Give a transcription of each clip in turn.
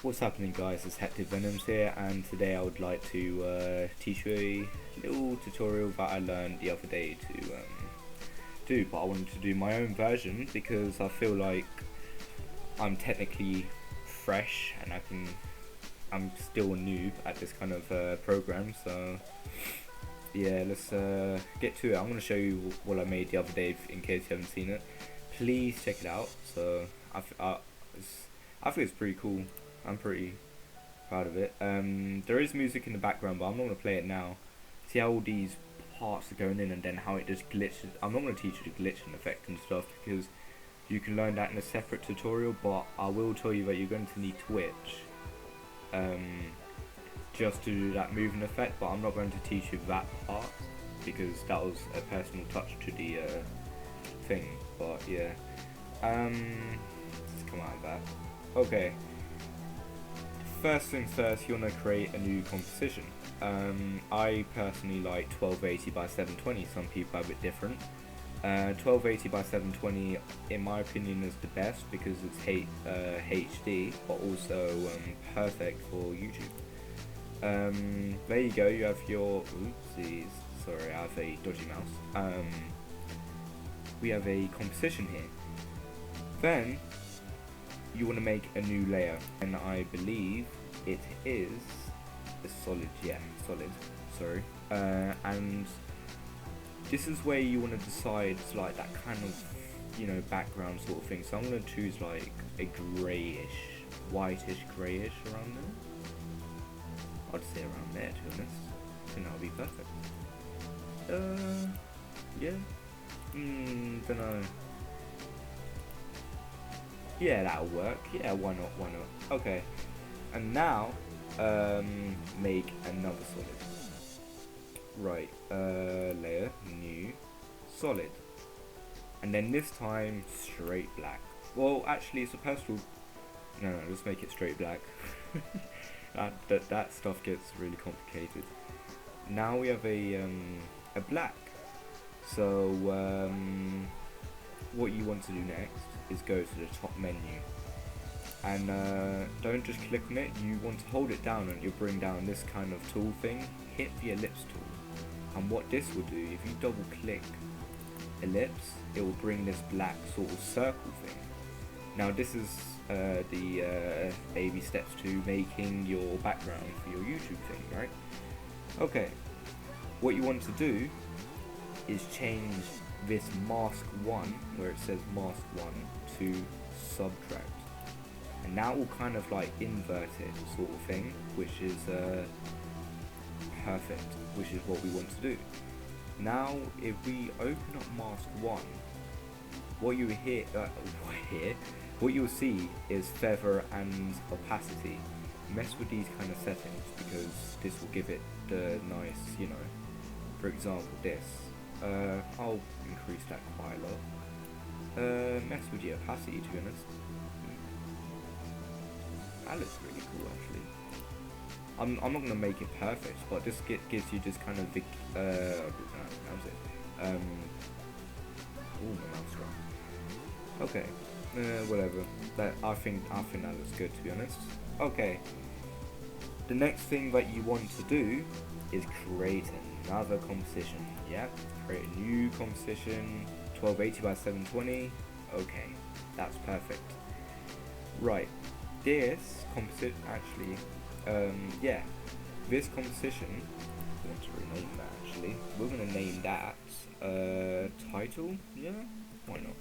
What's happening, guys? It's Hectic Venoms here, and today I would like to teach you a little tutorial that I learned the other day to do, but I wanted to do my own version because I feel like I'm technically fresh and I'm still a noob at this kind of program. So yeah, let's get to it. I'm going to show you what I made the other day in case you haven't seen it. Please check it out. So I think it's pretty cool. I'm pretty proud of it. There is music in the background, but I'm not going to play it now. See how all these parts are going in and then how it just glitches. I'm not going to teach you the glitching effect and stuff because you can learn that in a separate tutorial, but I will tell you that you're going to need Twitch just to do that moving effect, but I'm not going to teach you that part because that was a personal touch to the thing. But yeah, let's come out of that. Okay, first things first, you want to create a new composition. I personally like 1280 by 720. Some people have it different. 1280 by 720 in my opinion is the best because it's HD, but also perfect for YouTube. There you go, you have your, oopsies, sorry, I have a dodgy mouse. We have a composition here. Then you want to make a new layer, and I believe it is a solid, sorry. And this is where you want to decide like that kind of, you know, background sort of thing. So I'm going to choose like a greyish, whitish greyish around there. I'd say around there, to be honest. I think that would be perfect. Yeah. Dunno. Yeah, that'll work. Yeah, why not? Okay. And now, make another solid. Right, layer, new, solid. And then this time, straight black. Well, actually, it's a personal... No, let's make it straight black. That stuff gets really complicated. Now we have a black. So what you want to do next is go to the top menu, and don't just click on it. You want to hold it down, and you'll bring down this kind of tool thing. Hit the ellipse tool, and what this will do, if you double click ellipse, it will bring this black sort of circle thing. Now this is the baby steps to making your background for your YouTube thing, right? Okay, what you want to do is change this mask 1, where it says mask 1, to subtract. And now we'll kind of like invert it sort of thing, which is perfect, which is what we want to do. Now if we open up mask 1, what you'll see is feather and opacity. Mess with these kind of settings because this will give it the nice, you know, for example this. I'll increase that quite a lot. Mess with the opacity, to be honest. That looks really cool, actually. I'm not gonna make it perfect, but this gives you this kind of how's it? Oh, my mouth's wrong. Okay, whatever. I think that looks good, to be honest. Okay. The next thing that you want to do is create another composition. Yeah, create a new composition, 1280 by 720. Okay, that's perfect. Right, this composition actually, yeah, this composition, I want to rename that actually. We're going to name that title. Yeah, why not?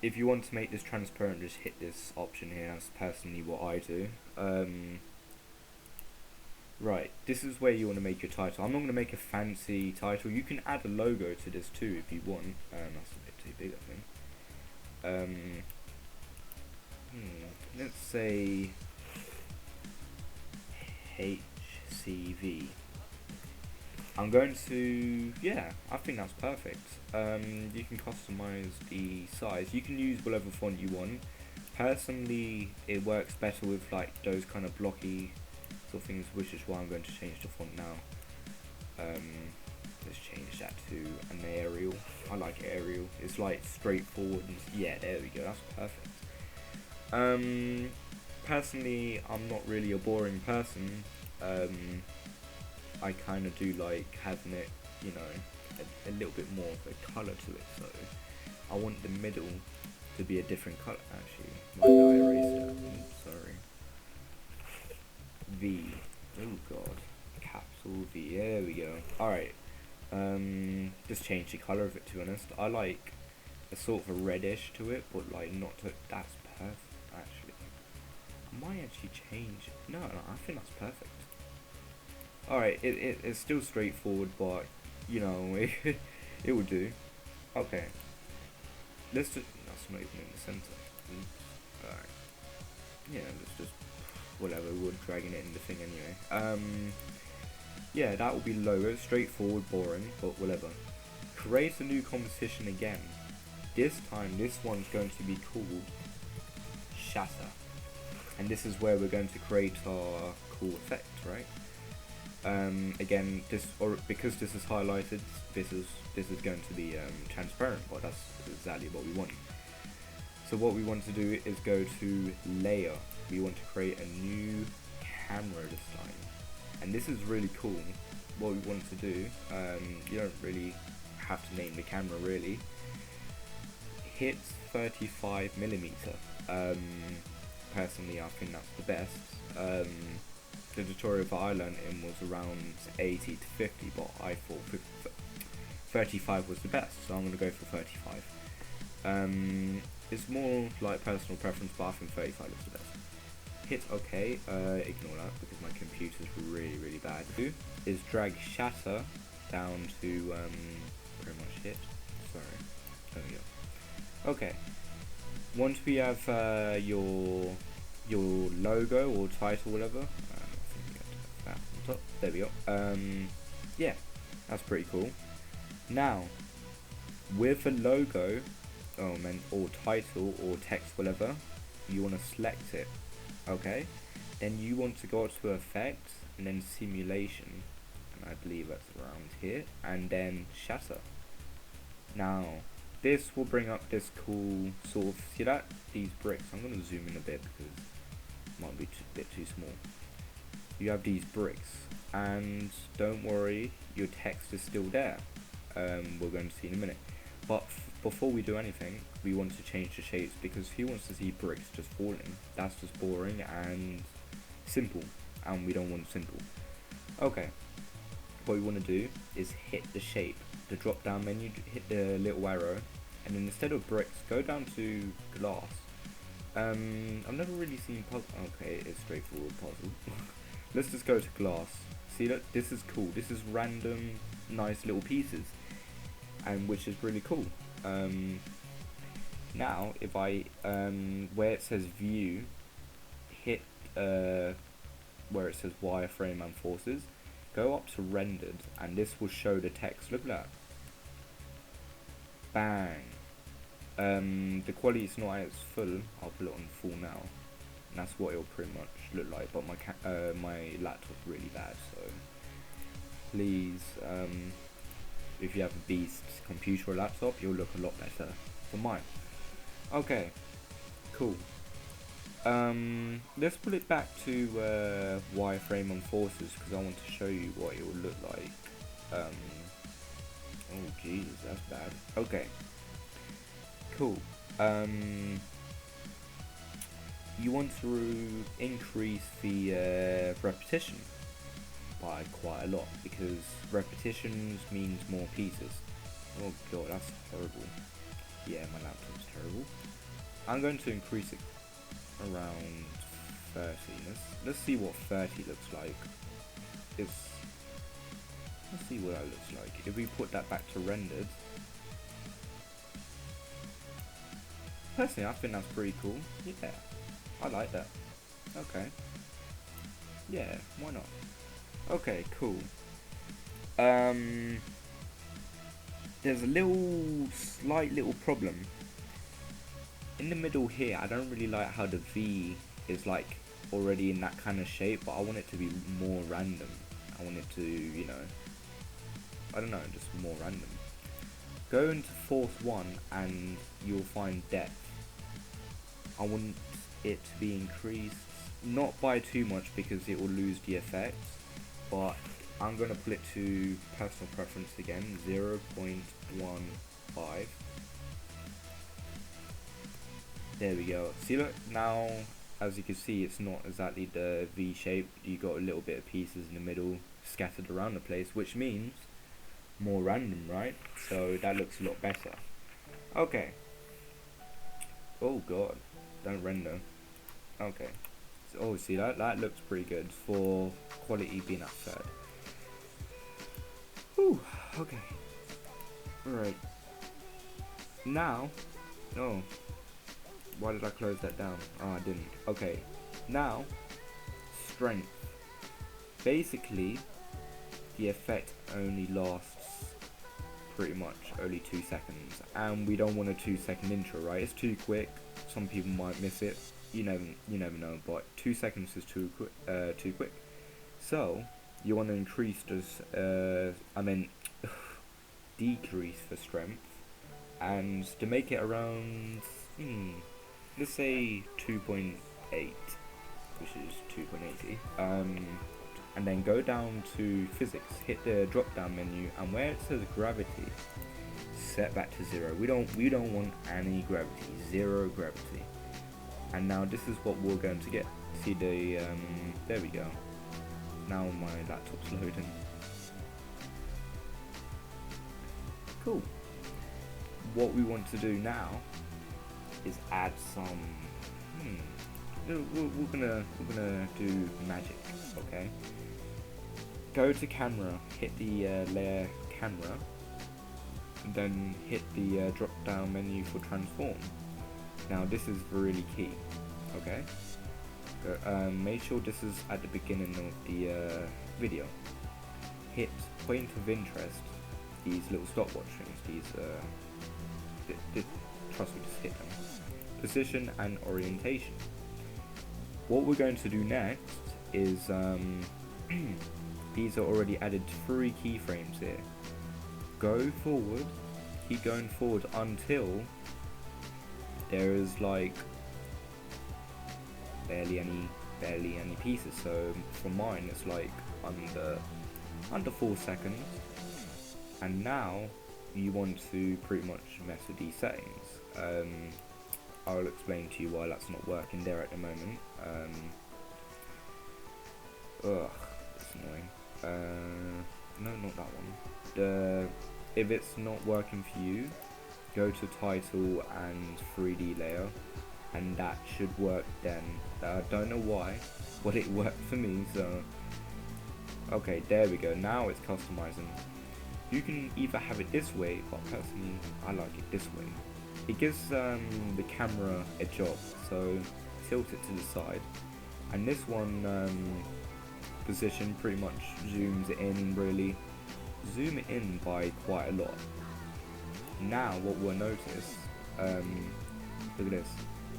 If you want to make this transparent, just hit this option here. That's personally what I do. Right, this is where you want to make your title. I'm not going to make a fancy title. You can add a logo to this too if you want. That's a bit too big, I think. Let's say HCV. I'm going to, yeah, I think that's perfect. You can customize the size. You can use whatever font you want. Personally, it works better with like those kind of blocky sort of things, which is why I'm going to change the font now. Let's change that to an Arial. I like Arial. It's like straightforward and yeah, there we go, that's perfect. Personally, I'm not really a boring person. I kind of do like having it, you know, a little bit more of a colour to it. So I want the middle to be a different colour. Actually, why did I erase that? Oops, sorry. V. Oh god. Capital V. There we go. Alright. Just change the colour of it, to be honest. I like a sort of a reddish to it, but like not to. That's perfect, actually. I might actually change. No, I think that's perfect. Alright, it's still straightforward, but you know, it will do. Okay. Let's just. That's not even in the centre. Alright. Yeah, let's just. Whatever, we're dragging it in the thing anyway. Yeah, that will be lower, straightforward, boring, but whatever. Create a new composition again. This time, this one's going to be called Shatter. And this is where we're going to create our cool effect, right? Again, because this is highlighted, this is going to be transparent, but that's exactly what we want. So what we want to do is go to Layer. We want to create a new camera this time, and this is really cool. What we want to do, you don't really have to name the camera really. Hit 35mm. Personally, I think that's the best. The tutorial that I learned in was around 80 to 50, but I thought 35 was the best, so I'm gonna go for 35. It's more like personal preference, but I think 35 is the best. Hit OK, ignore that because my computer's really bad. Do is drag Shatter down to pretty much hit. Sorry, there we go. Okay, once we have your logo or title, whatever. I think we have to have that on top. There we go. Yeah, that's pretty cool. Now, with a logo, or title or text, whatever, you want to select it. Okay, then you want to go to effect and then simulation, and I believe that's around here, and then shatter. Now this will bring up this cool sort of, see that, these bricks, I'm going to zoom in a bit because it might be a bit too small. You have these bricks, and don't worry, your text is still there. We're going to see in a minute, but before we do anything, we want to change the shapes, because who wants to see bricks just falling? That's just boring and simple, and we don't want simple. Okay, what we want to do is hit the shape, the drop down menu, hit the little arrow, and then instead of bricks, go down to glass. I've never really seen puzzle. Okay, it's straightforward puzzle. Let's just go to glass. See that? This is cool. This is random, nice little pieces, and which is really cool. Now if I where it says view, hit where it says wireframe and forces, go up to rendered, and this will show the text. Look at that. Bang. The quality is not at its full. I'll put it on full now, and that's what it'll pretty much look like, but my laptop's really bad, so please, if you have a beast computer or laptop, you'll look a lot better than mine. Okay, cool. Let's put it back to wireframe and forces, because I want to show you what it will look like. Oh Jesus, that's bad. Okay, cool. You want to increase the repetition by quite a lot, because repetitions means more pieces. Oh god, that's horrible. Yeah, my laptop's terrible. I'm going to increase it around 30. Let's see what 30 looks like. Let's see what that looks like. If we put that back to rendered, personally I think that's pretty cool. Yeah, I like that. Okay. Yeah, why not? Okay, cool. There's a slight little problem. In the middle here, I don't really like how the V is like already in that kind of shape, but I want it to be more random. I want it to, you know, I don't know, just more random. Go into force 1 and you'll find depth. I want it to be increased, not by too much because it will lose the effect, but I'm going to put it to personal preference again, 0.15. There we go. See, look, now as you can see, it's not exactly the V shape. You got a little bit of pieces in the middle scattered around the place, which means more random, right? So that looks a lot better. Okay. Oh god, don't render. Okay. So, oh, see, that looks pretty good for quality being at third. Whew, okay. Alright. Now, oh, why did I close that down? Oh, I didn't. Okay. Now, strength. Basically, the effect only lasts pretty much only 2 seconds, and we don't want a 2-second intro, right? It's too quick. Some people might miss it. You never know. But 2 seconds is too quick. So you want to increase this. Decrease the strength, and to make it around, let's say 2.8, which is 2.80. And then go down to physics, hit the drop down menu, and where it says gravity, set back to 0. We don't want any gravity, 0 gravity. And now this is what we're going to get. See the there we go. Now my laptop's loading. Cool. What we want to do now is add some. We're gonna do magic, okay? Go to camera, hit the layer camera, and then hit the drop down menu for transform. Now this is really key, okay? Make sure this is at the beginning of the video. Hit point of interest, these little stopwatch things, trust me, just hit them. Position and orientation. What we're going to do next is, these are already added 3 keyframes here. Go forward, keep going forward until there is like barely any pieces. So for mine it's like under 4 seconds. And now you want to pretty much mess with these settings. I'll explain to you why that's not working there at the moment. It's annoying. No, not that one. If it's not working for you, go to title and 3D layer, and that should work then. I don't know why, but it worked for me, so. Okay, there we go. Now it's customizing. You can either have it this way, but personally, I like it this way. It gives the camera a job, so tilt it to the side. And this one position pretty much zooms it in, really. Zoom it in by quite a lot. Now what we'll notice, look at this,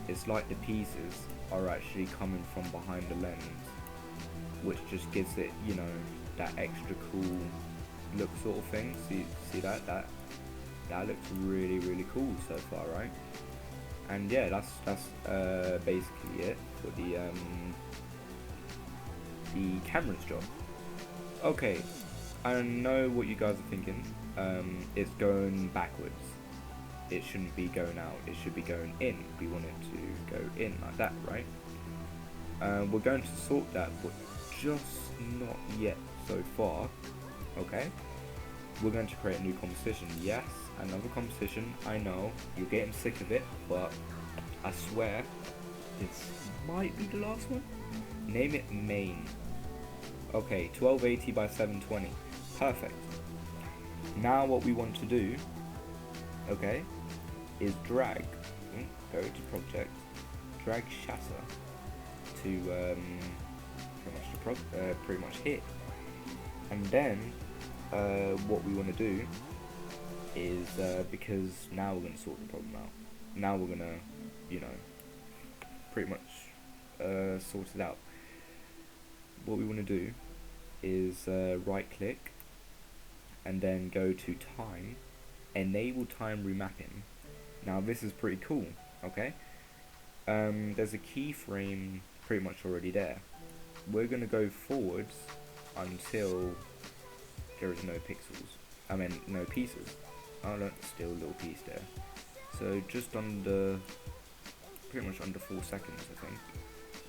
it's like the pieces are actually coming from behind the lens, which just gives it, you know, that extra cool look sort of thing. See that looks really cool so far, right? And yeah, that's basically it for the camera's job. Okay, I know what you guys are thinking. It's going backwards. It shouldn't be going out, it should be going in. We want it to go in like that, right? We're going to sort that, but just not yet so far. Okay, we're going to create a new composition. Yes, another composition. I know you're getting sick of it, but I swear this might be the last one. Name it main. Okay, 1280 by 720. Perfect. Now what we want to do, okay, is drag. Go to project, drag Shatter to pretty much here. And then what we want to do is, because now we're going to sort the problem out. Now we're going to, you know, pretty much sort it out. What we want to do is right click and then go to time, enable time remapping. Now this is pretty cool, okay? there's a keyframe pretty much already there. We're gonna go forwards until there is no pixels. I mean, no pieces. Oh no, still a little piece there. So just under, pretty much under 4 seconds, I think.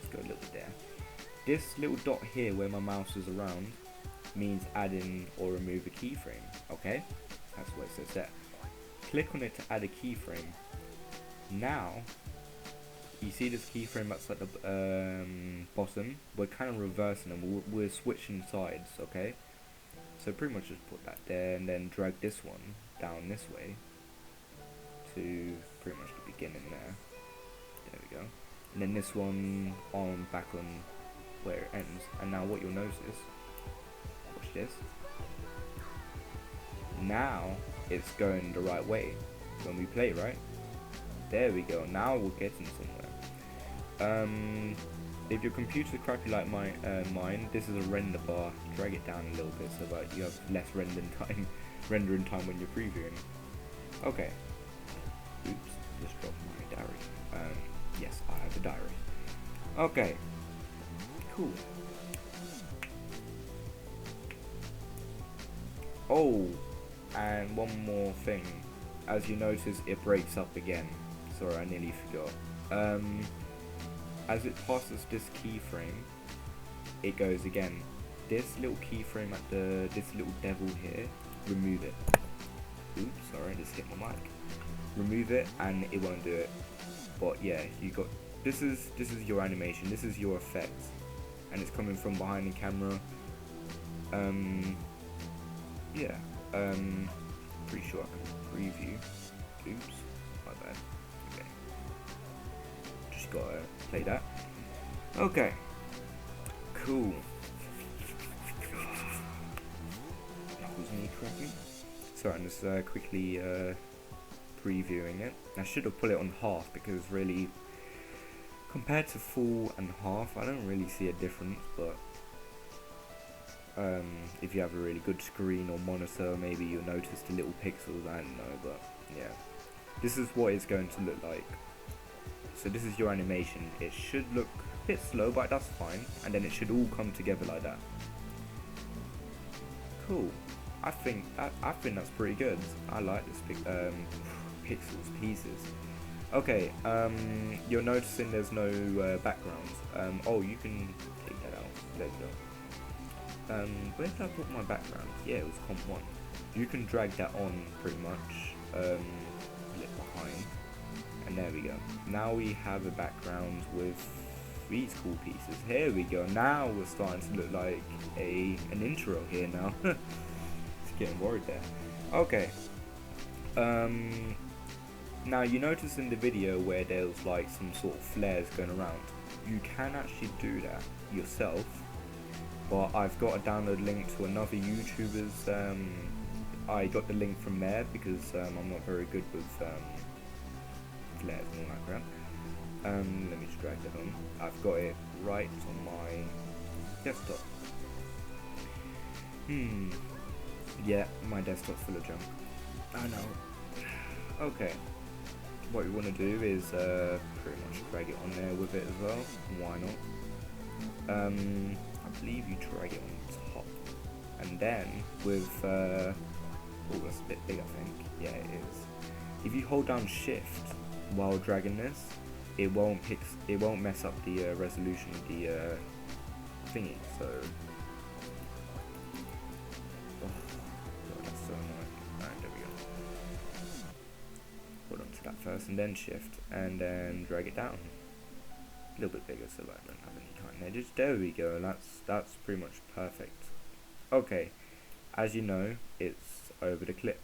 Let's go a little bit there. This little dot here where my mouse is around means add in or remove a keyframe, okay? That's what it says there. Click on it to add a keyframe. Now, you see this keyframe that's at the bottom? We're kind of reversing them, we're switching sides, okay? So pretty much just put that there and then drag this one down this way to pretty much the beginning there. There we go. And then this one on back on where it ends. And now what you'll notice, watch this. Now it's going the right way when we play, right? There we go. Now we're getting somewhere. If your computer's crappy like mine, this is a render bar. Drag it down a little bit so that you have less rendering time when you're previewing. Okay. Oops, just dropped my diary. Yes, I have a diary. Okay. Cool. Oh, and one more thing. As you notice, it breaks up again. Sorry, I nearly forgot. As it passes this keyframe, it goes again. This little keyframe at this little devil here, remove it. Oops, sorry, I just hit my mic. Remove it and it won't do it. But yeah, you got this is your animation, this is your effect. And it's coming from behind the camera. Yeah. Pretty sure I can preview. Oops, my bad. Okay. Just gotta play that. Okay. Cool. That was me cracking. Sorry, I'm just quickly previewing it. I should have put it on half because really, compared to full and half, I don't really see a difference. But if you have a really good screen or monitor, maybe you'll notice the little pixels. I don't know, but yeah, this is what it's going to look like. So this is your animation. It should look a bit slow, but that's fine. And then it should all come together like that. Cool. I think that's pretty good. I like this pixels pieces. Okay. You're noticing there's no backgrounds. Oh, you can take that out. There we go. Where did I put my background? Yeah, it was comp 1. You can drag that on pretty much. Flip behind. And there we go. Now we have a background with these cool pieces. Here we go. Now we're starting to look like an intro here now. Just getting worried there. Okay. Now you notice in the video where there's like some sort of flares going around. You can actually do that yourself. But I've got a download link to another YouTuber's. I got the link from there because I'm not very good with flares and all that crap. Let me just drag that on. I've got it right on my desktop. Yeah, my desktop's full of junk. I know. Okay. What we want to do is pretty much drag it on there with it as well. Why not? I believe you drag it on top, and then with oh, that's a bit big, I think. Yeah, it is. If you hold down Shift while dragging this, it won't mess up the resolution of the thingy. So, oh god, that's so annoying. Alright, there we go. Hold on to that first, and then Shift, and then drag it down. A little bit bigger so that I don't have any cutting edges. There we go. That's pretty much perfect. Okay, as you know, it's over the clip.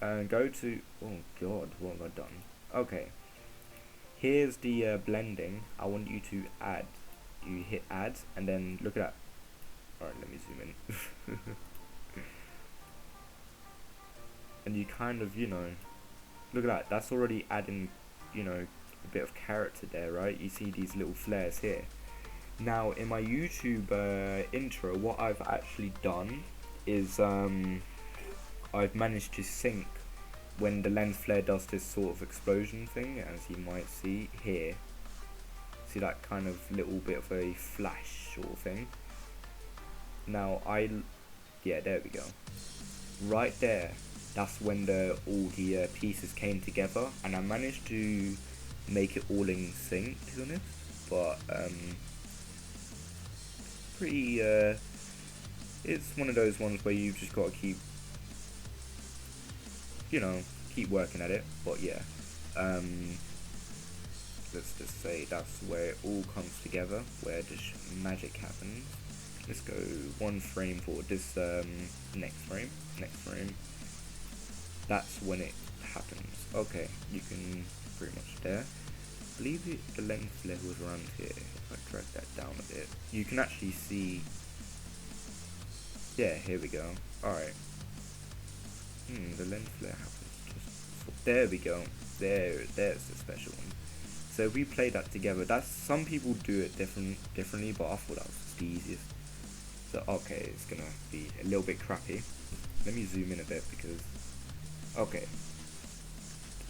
Go to, oh god, what have I done? Okay, here's the blending. I want you to add. You hit add and then look at that. Alright, let me zoom in. And you kind of, you know, look at that. That's already adding, you know, a bit of character there, right? You see these little flares here. Now in my YouTube intro, what I've actually done is I've managed to sync when the lens flare does this sort of explosion thing, as you might see here. See that kind of little bit of a flash sort of thing. Now yeah, there we go. Right there, that's when all the pieces came together, and I managed to make it all in sync, to be honest. But pretty it's one of those ones where you've just got to keep, keep working at it. But yeah, let's just say that's where it all comes together, where this magic happens. Let's go one frame forward. This next frame. That's when it happens. Okay, you can pretty much there. I believe the lens flare was around here. If I drag that down a bit, you can actually see. Yeah, here we go. Alright. The lens flare happens just. There we go. There's the special one. So if we play that together, some people do it differently, but I thought that was the easiest. So okay, it's gonna be a little bit crappy. Let me zoom in a bit because okay.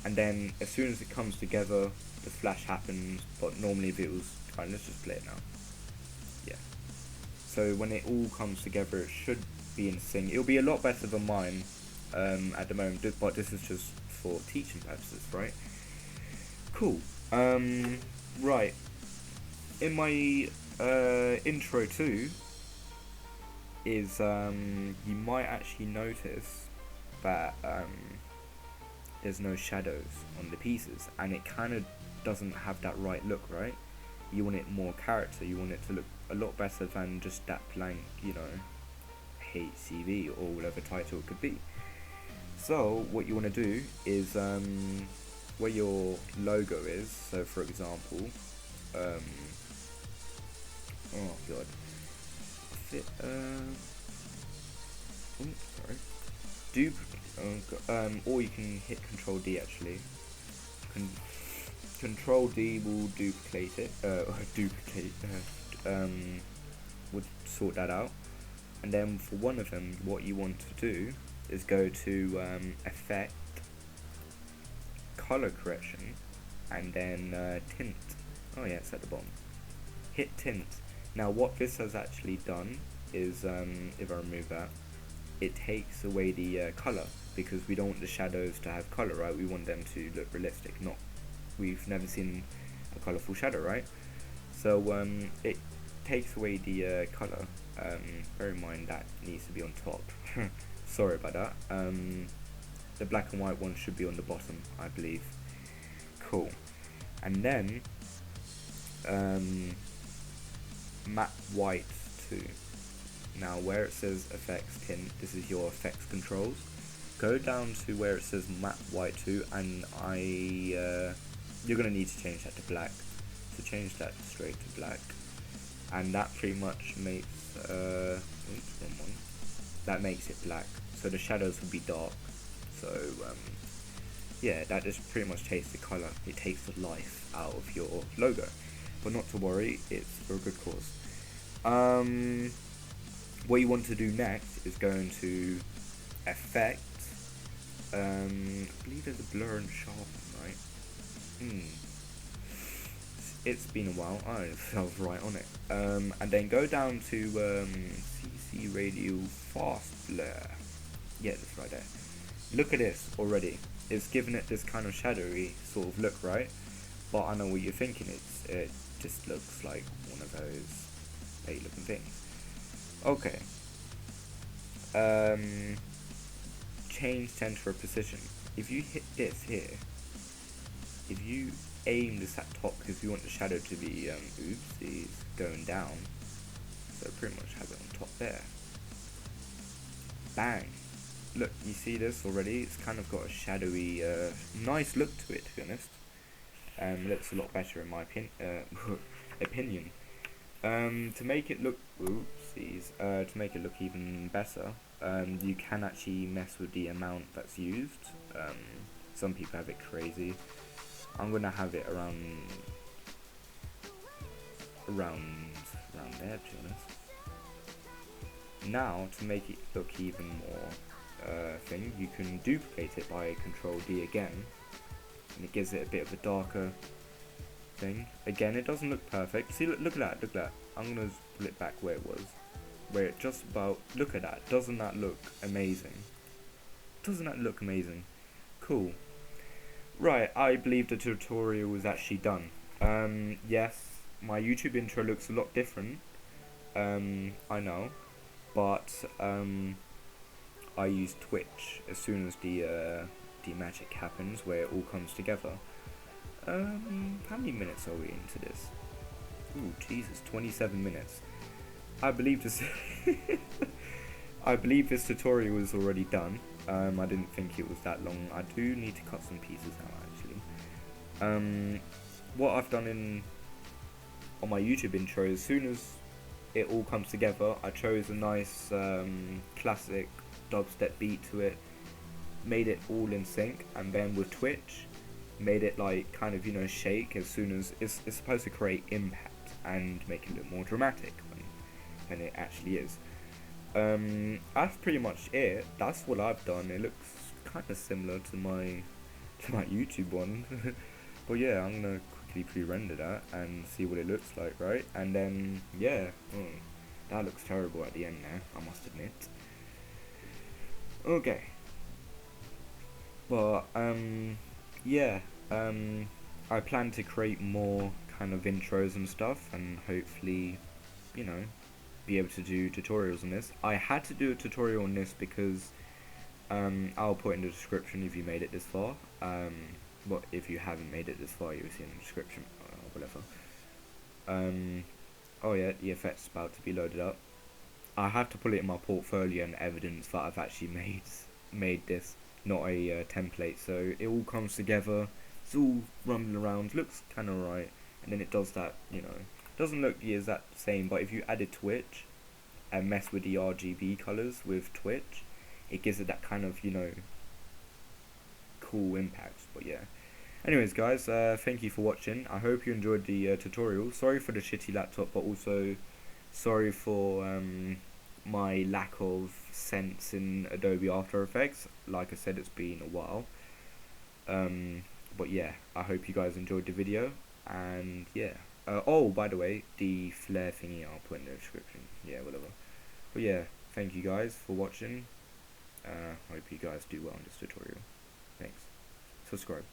And then as soon as it comes together, the flash happens. But normally if it was fine, let's just play it now. Yeah. So when it all comes together, it should be in sync. It'll be a lot better than mine at the moment, but this is just for teaching purposes, right? Cool. Right. In my intro too, is you might actually notice that there's no shadows on the pieces, and it kind of doesn't have that right look, right? You want it more character, you want it to look a lot better than just that blank, HCV or whatever title it could be. So what you want to do is where your logo is, so for example, oh god, sorry, or you can hit Control D actually. Control D will duplicate it, would sort that out. And then for one of them, what you want to do is go to Effect, Color Correction, and then Tint. Oh yeah, it's at the bottom. Hit Tint. Now what this has actually done is, if I remove that, it takes away the color, because we don't want the shadows to have color, right? We want them to look realistic. We've never seen a colorful shadow, right? So it takes away the color. Bear in mind that needs to be on top. Sorry about that. The black and white one should be on the bottom, I believe. Cool. And then matte white 2. Now where it says effects tint, this is your effects controls. Go down to where it says matte white 2, and you're gonna need to change that to black. So change that straight to black, and that pretty much makes that makes it black. So the shadows will be dark. So yeah, that just pretty much takes the color. It takes the life out of your logo. But not to worry, it's for a good cause. What you want to do next is go into Effect. I believe there's a blur and sharpen, right? It's been a while. I don't know if I was right on it. And then go down to CC Radial Fast Blur. Yeah, that's right there. Look at this already. It's given it this kind of shadowy sort of look, right? But I know what you're thinking. It just looks like one of those fake looking things. Okay. Change center of position. If you hit this here, if you aim this at top, because you want the shadow to be oopsies, going down, so pretty much have it on top there. Bang. Look, you see this already? It's kind of got a shadowy, nice look to it, to be honest. Looks a lot better in my opinion. To make it look, oopsies, to make it look even better, you can actually mess with the amount that's used. Some people have it crazy. I'm gonna have it around there, to be honest. Now, to make it look even more thing, you can duplicate it by Control D again, and it gives it a bit of a darker thing. Again, it doesn't look perfect. See, look at that. I'm gonna pull it back where it was. Where it just about, look at that. Doesn't that look amazing? Doesn't that look amazing? Cool. Right, I believe the tutorial is actually done. Yes, my YouTube intro looks a lot different. I know. But, I use Twitch as soon as the magic happens, where it all comes together. How many minutes are we into this? Ooh, Jesus, 27 minutes. I believe this I believe this tutorial is already done. I didn't think it was that long. I do need to cut some pieces out actually. What I've done on my YouTube intro, as soon as it all comes together, I chose a nice classic dubstep beat to it, made it all in sync, and then with Twitch, made it like kind of, you know, shake as soon as it's supposed to create impact and make it look more dramatic than it actually is. That's pretty much it. That's what I've done. It looks kind of similar to my YouTube one. But yeah, I'm gonna quickly pre-render that and see what it looks like, right? And then yeah, that looks terrible at the end there, I must admit. Okay. But yeah, I plan to create more kind of intros and stuff, and hopefully, you know, be able to do tutorials on this. I had to do a tutorial on this because I'll put in the description if you made it this far. But if you haven't made it this far, you'll see in the description, whatever. Oh yeah, the effect's about to be loaded up. I have to put it in my portfolio and evidence that I've actually made this, not a template. So it all comes together. It's all rumbling around. Looks kind of right, and then it does that. You know, doesn't look the exact same. But if you added Twitch and mess with the RGB colors with Twitch, it gives it that kind of, you know, cool impact. But yeah. Anyways, guys, thank you for watching. I hope you enjoyed the tutorial. Sorry for the shitty laptop, but also sorry for my lack of sense in Adobe After Effects. Like I said, it's been a while. But yeah, I hope you guys enjoyed the video. And yeah. Oh, by the way, the flare thingy I'll put in the description. Yeah, whatever. But yeah, thank you guys for watching. Hope you guys do well in this tutorial. Thanks. Subscribe.